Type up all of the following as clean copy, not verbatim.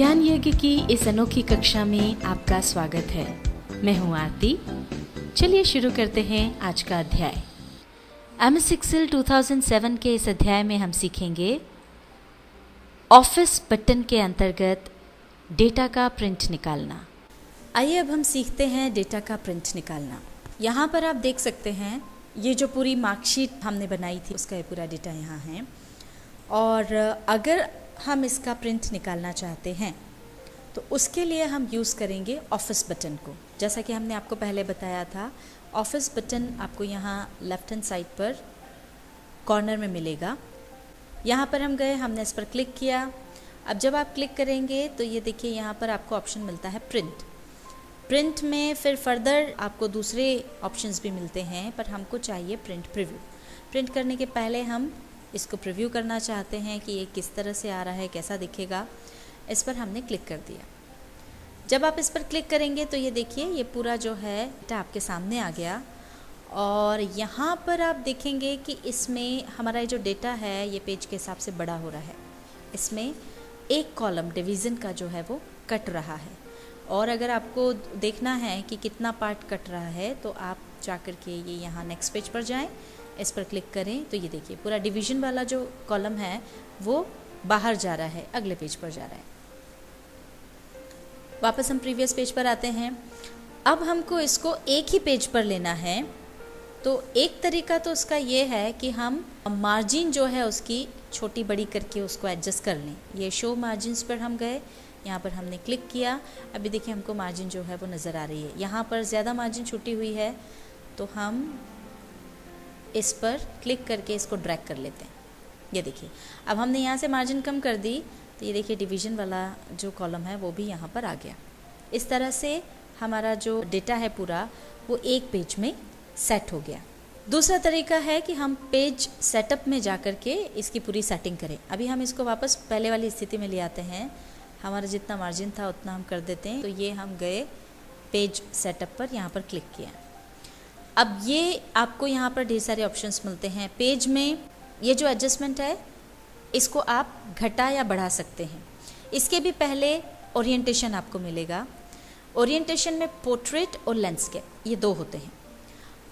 ज्ञान यज्ञ की इस अनोखी कक्षा में आपका स्वागत है। मैं हूं आरती। चलिए शुरू करते हैं आज का अध्याय। MS Excel 2007 के इस अध्याय में हम सीखेंगे ऑफिस बटन के अंतर्गत डेटा का प्रिंट निकालना। आइए अब हम सीखते हैं डेटा का प्रिंट निकालना। यहाँ पर आप देख सकते हैं ये जो पूरी मार्कशीट हमने बनाई थी उसका ये पूरा डेटा यहाँ है। और अगर हम इसका प्रिंट निकालना चाहते हैं तो उसके लिए हम यूज़ करेंगे ऑफिस बटन को। जैसा कि हमने आपको पहले बताया था, ऑफिस बटन आपको यहाँ लेफ्ट हैंड साइड पर कॉर्नर में मिलेगा। यहाँ पर हम गए, हमने इस पर क्लिक किया। अब जब आप क्लिक करेंगे तो ये देखिए यहाँ पर आपको ऑप्शन मिलता है प्रिंट में फिर फर्दर आपको दूसरे ऑप्शंस भी मिलते हैं, पर हमको चाहिए प्रिंट प्रीव्यू। प्रिंट करने के पहले हम इसको प्रीव्यू करना चाहते हैं कि ये किस तरह से आ रहा है, कैसा दिखेगा। इस पर हमने क्लिक कर दिया। जब आप इस पर क्लिक करेंगे तो ये देखिए ये पूरा जो है डेटा आपके सामने आ गया। और यहाँ पर आप देखेंगे कि इसमें हमारा जो डेटा है ये पेज के हिसाब से बड़ा हो रहा है। इसमें एक कॉलम डिवीज़न का जो है वो कट रहा है। और अगर आपको देखना है कि कितना पार्ट कट रहा है तो आप जाकर के ये यहाँ नेक्स्ट पेज पर जाएं, इस पर क्लिक करें तो ये देखिए पूरा डिवीज़न वाला जो कॉलम है वो बाहर जा रहा है, अगले पेज पर जा रहा है। वापस हम प्रीवियस पेज पर आते हैं। अब हमको इसको एक ही पेज पर लेना है। तो एक तरीका तो उसका ये है कि हम मार्जिन जो है उसकी छोटी बड़ी करके उसको एडजस्ट कर लें। ये शो मार्जिन्स पर हम गए, यहाँ पर हमने क्लिक किया। अभी देखिए हमको मार्जिन जो है वो नज़र आ रही है। यहाँ पर ज़्यादा मार्जिन छूटी हुई है तो हम इस पर क्लिक करके इसको ड्रैग कर लेते हैं। ये देखिए अब हमने यहाँ से मार्जिन कम कर दी तो ये देखिए डिवीज़न वाला जो कॉलम है वो भी यहाँ पर आ गया। इस तरह से हमारा जो डेटा है पूरा वो एक पेज में सेट हो गया। दूसरा तरीका है कि हम पेज सेटअप में जा कर के इसकी पूरी सेटिंग करें। अभी हम इसको वापस पहले वाली स्थिति में ले आते हैं। हमारा जितना मार्जिन था उतना हम कर देते हैं। तो ये हम गए पेज सेटअप पर, यहाँ पर क्लिक किया। अब ये आपको यहाँ पर ढेर सारे ऑप्शंस मिलते हैं। पेज में ये जो एडजस्टमेंट है इसको आप घटा या बढ़ा सकते हैं। इसके भी पहले ओरिएंटेशन आपको मिलेगा। ओरिएंटेशन में पोर्ट्रेट और लैंडस्केप ये दो होते हैं।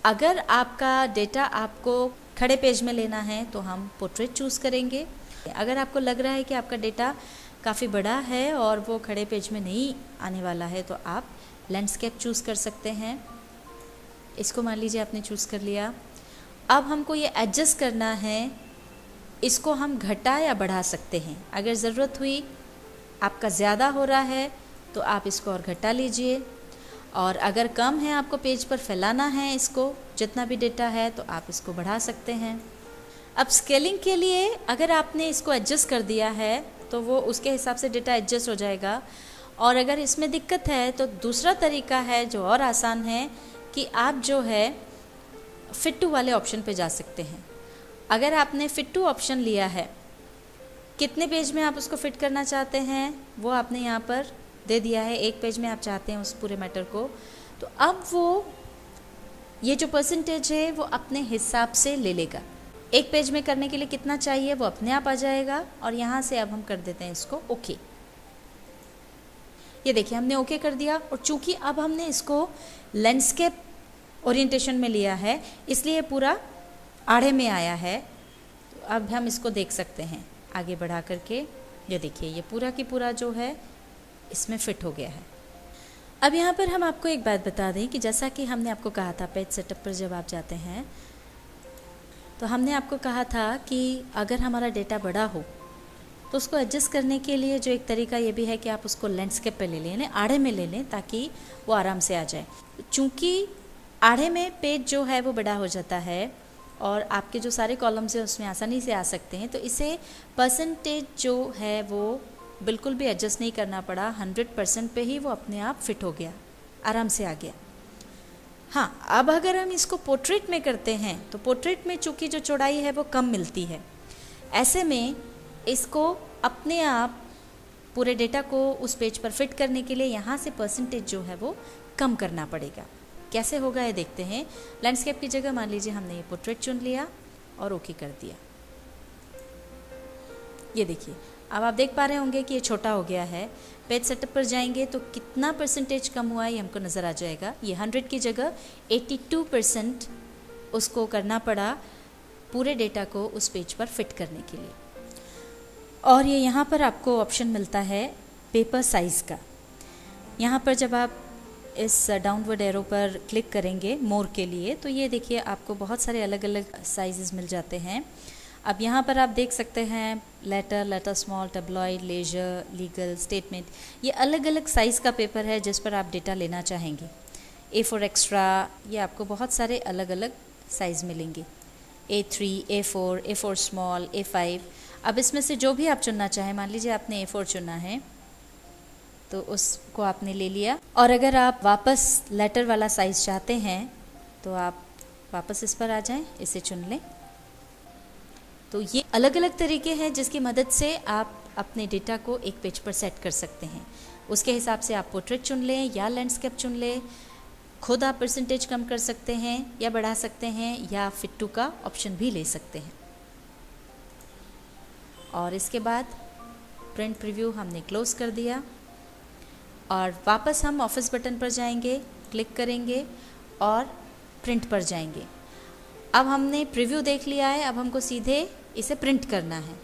अगर आपका डेटा आपको खड़े पेज में लेना है तो हम पोर्ट्रेट चूज़ करेंगे। अगर आपको लग रहा है कि आपका डेटा काफ़ी बड़ा है और वो खड़े पेज में नहीं आने वाला है तो आप लैंडस्केप चूज़ कर सकते हैं। इसको मान लीजिए आपने चूज़ कर लिया। अब हमको ये एडजस्ट करना है, इसको हम घटा या बढ़ा सकते हैं। अगर ज़रूरत हुई, आपका ज़्यादा हो रहा है तो आप इसको और घटा लीजिए, और अगर कम है, आपको पेज पर फैलाना है इसको जितना भी डेटा है तो आप इसको बढ़ा सकते हैं। अब स्केलिंग के लिए अगर आपने इसको एडजस्ट कर दिया है तो वो उसके हिसाब से डेटा एडजस्ट हो जाएगा। और अगर इसमें दिक्कत है तो दूसरा तरीका है जो और आसान है कि आप जो है फिट टू वाले ऑप्शन पे जा सकते हैं। अगर आपने फिट टू ऑप्शन लिया है, कितने पेज में आप उसको फिट करना चाहते हैं वो आपने यहाँ पर दे दिया है। एक पेज में आप चाहते हैं उस पूरे मैटर को, तो अब वो ये जो परसेंटेज है वो अपने हिसाब से ले लेगा। एक पेज में करने के लिए कितना चाहिए वो अपने आप आ जाएगा। और यहाँ से अब हम कर देते हैं इसको ओके। ये देखिए हमने ओके कर दिया। और चूंकि अब हमने इसको लैंडस्केप ओरिएंटेशन में लिया है इसलिए पूरा आड़े में आया है। तो अब हम इसको देख सकते हैं आगे बढ़ा करके। ये देखिए ये पूरा की पूरा जो है इसमें फिट हो गया है। अब यहाँ पर हम आपको एक बात बता दें कि जैसा कि हमने आपको कहा था पेज सेटअप पर जब आप जाते हैं तो हमने आपको कहा था कि अगर हमारा डेटा बड़ा हो तो उसको एडजस्ट करने के लिए जो एक तरीका ये भी है कि आप उसको लैंडस्केप पे ले लें, यानी आड़े में ले लें, ताकि वो आराम से आ जाए। चूँकि आड़े में पेज जो है वो बड़ा हो जाता है और आपके जो सारे कॉलम्स हैं उसमें आसानी से आ सकते हैं। तो इसे परसेंटेज जो है वो बिल्कुल भी एडजस्ट नहीं करना पड़ा। 100% पे ही वो अपने आप फिट हो गया, आराम से आ गया। हाँ, अब अगर हम इसको पोर्ट्रेट में करते हैं तो पोर्ट्रेट में चूँकि जो चौड़ाई है वो कम मिलती है। ऐसे में इसको अपने आप पूरे डेटा को उस पेज पर फिट करने के लिए यहाँ से परसेंटेज जो है वो कम करना पड़ेगा। कैसे होगा ये देखते हैं। लैंडस्केप की जगह मान लीजिए हमने ये पोर्ट्रेट चुन लिया और ओके कर दिया। ये देखिए अब आप देख पा रहे होंगे कि ये छोटा हो गया है। पेज सेटअप पर जाएंगे तो कितना परसेंटेज कम हुआ है ये हमको नज़र आ जाएगा। ये 100 की जगह 82% उसको करना पड़ा पूरे डेटा को उस पेज पर फिट करने के लिए। और ये यहाँ पर आपको ऑप्शन मिलता है पेपर साइज़ का। यहाँ पर जब आप इस डाउनवर्ड एरो पर क्लिक करेंगे मोर के लिए, तो ये देखिए आपको बहुत सारे अलग अलग साइज़ मिल जाते हैं। अब यहाँ पर आप देख सकते हैं letter small, tabloid, ledger, legal, statement, ये अलग अलग साइज़ का पेपर है जिस पर आप डेटा लेना चाहेंगे। A4 एक्स्ट्रा, ये आपको बहुत सारे अलग अलग साइज़ मिलेंगे। A3, A4, A4 small, A5। अब इसमें से जो भी आप चुनना चाहें, मान लीजिए आपने A4 चुना है तो उसको आपने ले लिया। और अगर आप वापस लेटर वाला साइज़ चाहते हैं तो आप वापस इस पर आ जाएं, इसे चुन लें। तो ये अलग अलग तरीके हैं जिसकी मदद से आप अपने डेटा को एक पेज पर सेट कर सकते हैं। उसके हिसाब से आप पोर्ट्रेट चुन लें या लैंडस्केप चुन लें। खुद आप परसेंटेज कम कर सकते हैं या बढ़ा सकते हैं, या फिट टू का ऑप्शन भी ले सकते हैं। और इसके बाद प्रिंट प्रीव्यू हमने क्लोज कर दिया और वापस हम ऑफिस बटन पर जाएंगे, क्लिक करेंगे और प्रिंट पर जाएंगे। अब हमने प्रीव्यू देख लिया है, अब हमको सीधे इसे प्रिंट करना है।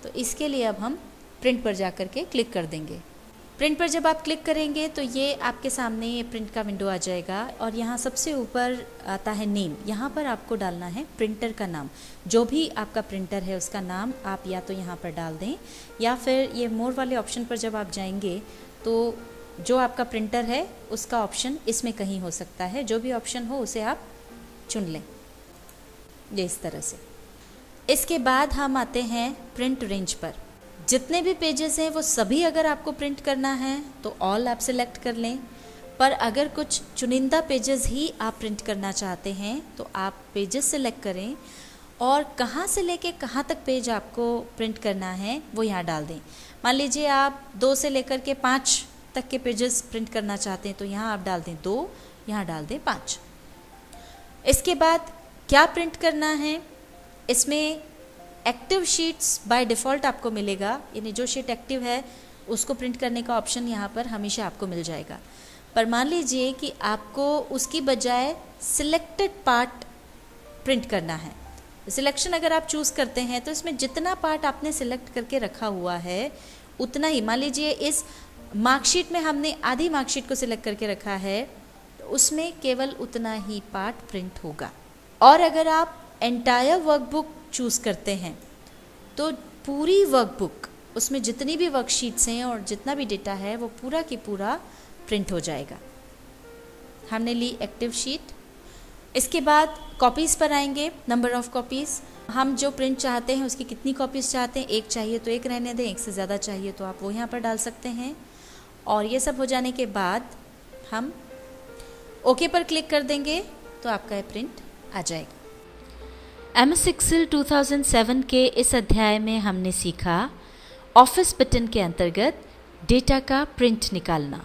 तो इसके लिए अब हम प्रिंट पर जा कर के क्लिक कर देंगे। प्रिंट पर जब आप क्लिक करेंगे तो ये आपके सामने ये प्रिंट का विंडो आ जाएगा और यहाँ सबसे ऊपर आता है नेम। यहाँ पर आपको डालना है प्रिंटर का नाम। जो भी आपका प्रिंटर है उसका नाम आप या तो यहाँ पर डाल दें, या फिर ये मोर वाले ऑप्शन पर जब आप जाएंगे तो जो आपका प्रिंटर है उसका ऑप्शन इसमें कहीं हो सकता है। जो भी ऑप्शन हो उसे आप चुन लें, ये इस तरह से। इसके बाद हम आते हैं प्रिंट रेंज पर। जितने भी पेजेस हैं वो सभी अगर आपको प्रिंट करना है तो ऑल आप सिलेक्ट कर लें, पर अगर कुछ चुनिंदा पेजेस ही आप प्रिंट करना चाहते हैं तो आप पेजेस सिलेक्ट करें और कहाँ से लेके कहाँ तक पेज आपको प्रिंट करना है वो यहाँ डाल दें। मान लीजिए आप 2 से लेकर के 5 तक के पेजेस प्रिंट करना चाहते हैं तो यहाँ आप डाल दें 2, यहाँ डाल दें 5। इसके बाद क्या प्रिंट करना है, इसमें एक्टिव शीट्स बाय डिफ़ॉल्ट आपको मिलेगा, यानी जो शीट एक्टिव है उसको प्रिंट करने का ऑप्शन यहाँ पर हमेशा आपको मिल जाएगा। पर मान लीजिए कि आपको उसकी बजाय सिलेक्टेड पार्ट प्रिंट करना है। सिलेक्शन अगर आप चूज़ करते हैं तो इसमें जितना पार्ट आपने सिलेक्ट करके रखा हुआ है उतना ही, मान लीजिए इस मार्कशीट में हमने आधी मार्कशीट को सिलेक्ट करके रखा है तो उसमें केवल उतना ही पार्ट प्रिंट होगा। और अगर आप एंटायर वर्कबुक चूज़ करते हैं तो पूरी वर्कबुक, उसमें जितनी भी वर्कशीट्स हैं और जितना भी डेटा है वो पूरा की पूरा प्रिंट हो जाएगा। हमने ली एक्टिव शीट। इसके बाद कॉपीज़ पर आएंगे, नंबर ऑफ़ कॉपीज़। हम जो प्रिंट चाहते हैं उसकी कितनी कॉपीज़ चाहते हैं, 1 चाहिए तो 1 रहने दें, 1 से ज़्यादा चाहिए तो आप वो यहाँ पर डाल सकते हैं। और ये सब हो जाने के बाद हम ओके पर क्लिक कर देंगे तो आपका ये प्रिंट आ जाएगा। MS Excel 2007 के इस अध्याय में हमने सीखा ऑफिस बटन के अंतर्गत डेटा का प्रिंट निकालना।